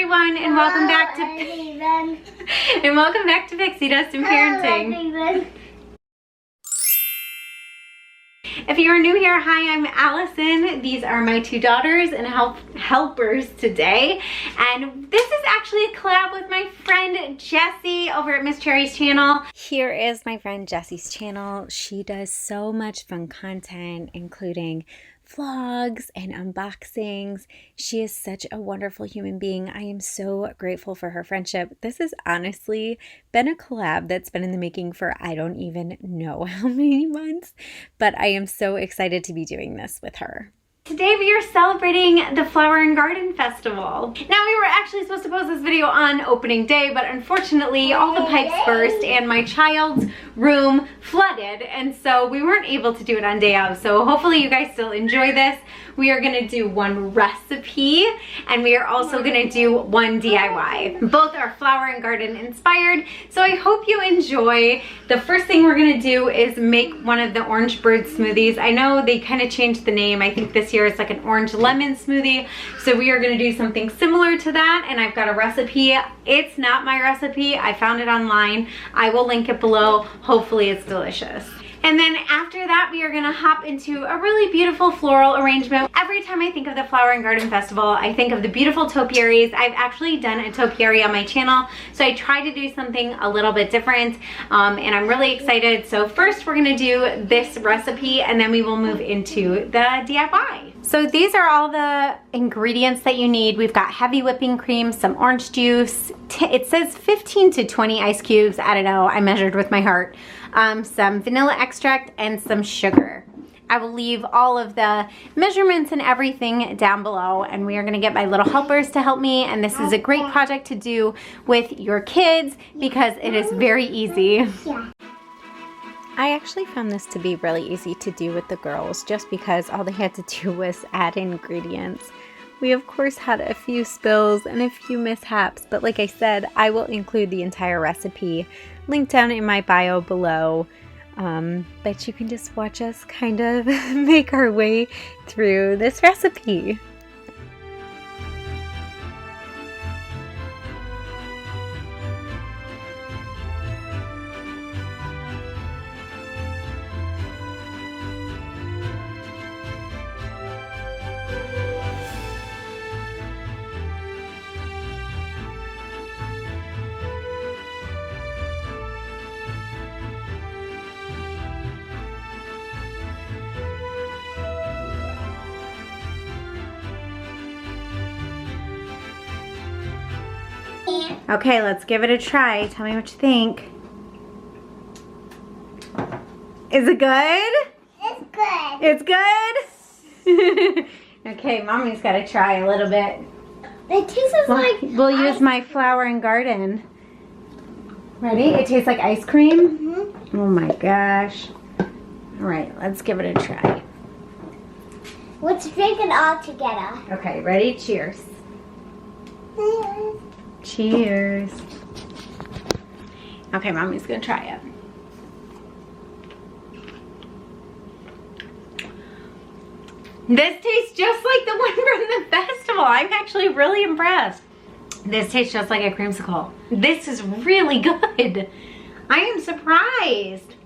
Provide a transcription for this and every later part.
everyone, and welcome back to and welcome back to Pixie Dust and Parenting. If you are new here, hi, I'm Allison. These are my two daughters and helpers today. And this is actually a collab with my friend Jessie over at Miss Cherry's channel. Here is my friend Jessie's channel. She does so much fun content, including vlogs and unboxings. She is such a wonderful human being. I am so grateful for her friendship. This has honestly been a collab that's been in the making for I don't even know how many months, but I am so excited to be doing this with her. Today we are celebrating the Flower and Garden Festival. Now, we were actually supposed to post this video on opening day, but unfortunately all the pipes burst and my child's room flooded, and so we weren't able to do it on day of. So hopefully you guys still enjoy this. We are gonna do one recipe and we are also gonna do one DIY. Both are flower and garden inspired, so I hope you enjoy. The first thing we're gonna do is make one of the orange bird smoothies. I know they kind of changed the name. I think this year it's like an orange lemon smoothie. So we are gonna do something similar to that, and I've got a recipe. It's not my recipe. I found it online. I will link it below. Hopefully it's delicious. And then after that, we are gonna hop into a really beautiful floral arrangement. Every time I think of the Flower and Garden Festival, I think of the beautiful topiaries. I've actually done a topiary on my channel, so I try to do something a little bit different, and I'm really excited. So first we're gonna do this recipe, and then we will move into the DIY. So these are all the ingredients that you need. We've got heavy whipping cream, some orange juice. It says 15 to 20 ice cubes. I don't know, I measured with my heart. Some vanilla extract and some sugar. I will leave all of the measurements and everything down below, and we are gonna get my little helpers to help me, and this is a great project to do with your kids because it is very easy. I actually found this to be really easy to do with the girls just because all they had to do was add ingredients. We of course had a few spills and a few mishaps, but like I said, I will include the entire recipe linked down in my bio below. But you can just watch us kind of make our way through this recipe. Okay, let's give it a try. Tell me what you think. Is it good? It's good. It's good? Okay, Mommy's got to try a little bit. It tastes like... We'll use my Flower and Garden. Ready? It tastes like ice cream? Mm-hmm. Oh my gosh. All right, let's give it a try. Let's drink it all together. Okay, ready? Cheers. Cheers. Okay, Mommy's gonna try it. This tastes just like the one from the festival. I'm actually really impressed. This tastes just like a creamsicle. This is really good. I am surprised.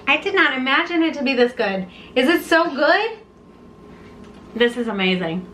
I did not imagine it to be this good. Is it so good? This is amazing.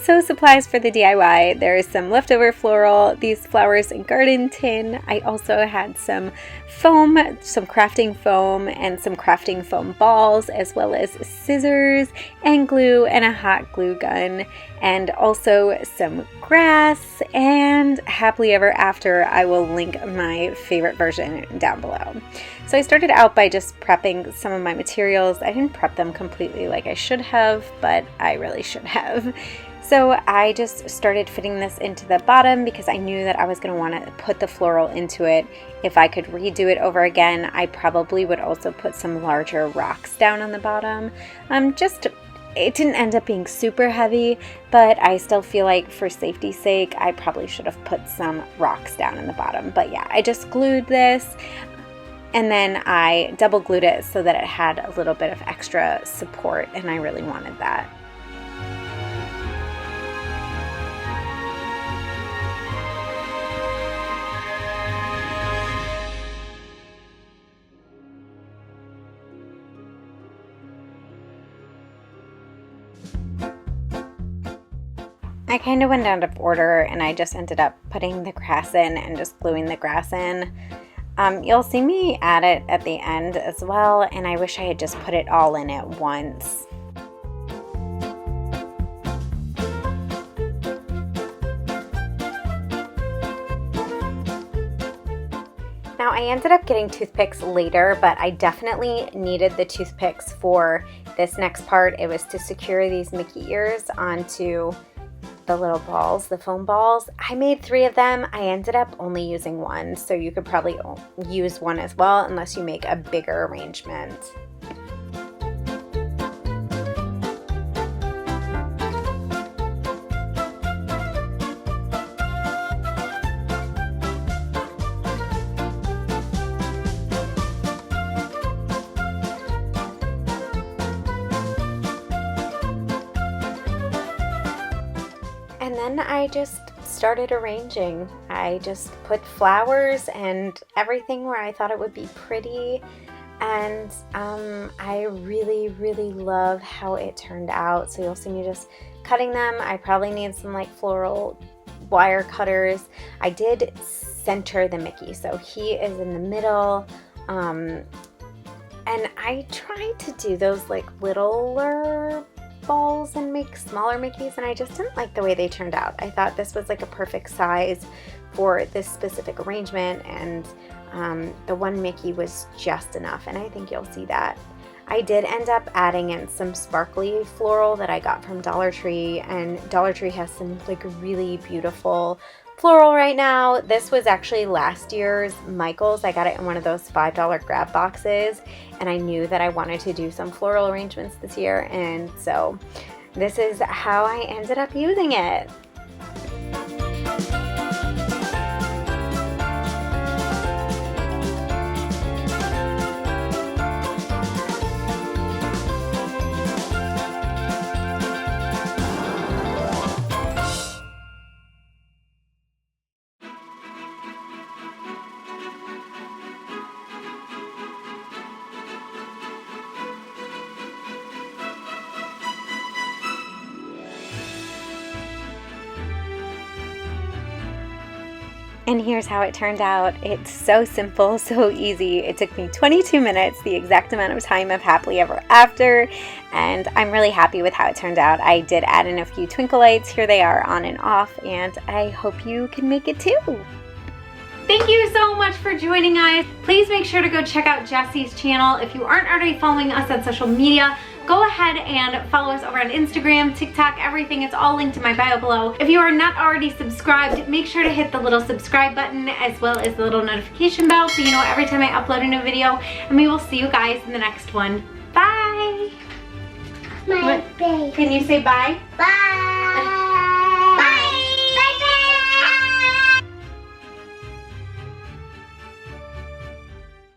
So supplies for the DIY, there is some leftover floral, these flowers and garden tin. I also had some foam, some crafting foam and some crafting foam balls, as well as scissors and glue and a hot glue gun, and also some grass, and happily ever after. I will link my favorite version down below. So I started out by just prepping some of my materials. I didn't prep them completely like I should have, but I really should have. So I just started fitting this into the bottom because I knew that I was going to want to put the floral into it. If I could redo it over again, I probably would also put some larger rocks down on the bottom. It didn't end up being super heavy, but I still feel like for safety's sake, I probably should have put some rocks down in the bottom. But yeah, I just glued this and then I double glued it so that it had a little bit of extra support, and I really wanted that. I kind of went out of order and I just ended up putting the grass in and just gluing the grass in. You'll see me add it at the end as well, and I wish I had just put it all in at once. Now I ended up getting toothpicks later, but I definitely needed the toothpicks for this next part. It was to secure these Mickey ears onto the little balls, the foam balls. I made 3 of them. I ended up only using 1, so you could probably use 1 as well unless you make a bigger arrangement. And then I just started arranging. I just put flowers and everything where I thought it would be pretty. And I really, really love how it turned out. So you'll see me just cutting them. I probably need some like floral wire cutters. I did center the Mickey, so he is in the middle. And I tried to do those like littler balls and make smaller Mickeys, and I just didn't like the way they turned out. I thought this was like a perfect size for this specific arrangement, and the one Mickey was just enough, and I think you'll see that. I did end up adding in some sparkly floral that I got from Dollar Tree, and Dollar Tree has some like really beautiful floral right now. This was actually last year's Michael's. I got it in one of those $5 grab boxes, and I knew that I wanted to do some floral arrangements this year, and so this is how I ended up using it. And here's how it turned out. It's so simple, so easy. It took me 22 minutes, the exact amount of time of Happily Ever After, and I'm really happy with how it turned out. I did add in a few twinkle lights. Here they are on and off, and I hope you can make it too. Thank you so much for joining us. Please make sure to go check out Jesse's channel. If you aren't already following us on social media, go ahead and follow us over on Instagram, TikTok, everything. It's all linked in my bio below. If you are not already subscribed, make sure to hit the little subscribe button as well as the little notification bell so you know every time I upload a new video. And we will see you guys in the next one. Bye! My baby. Can you say bye? Bye.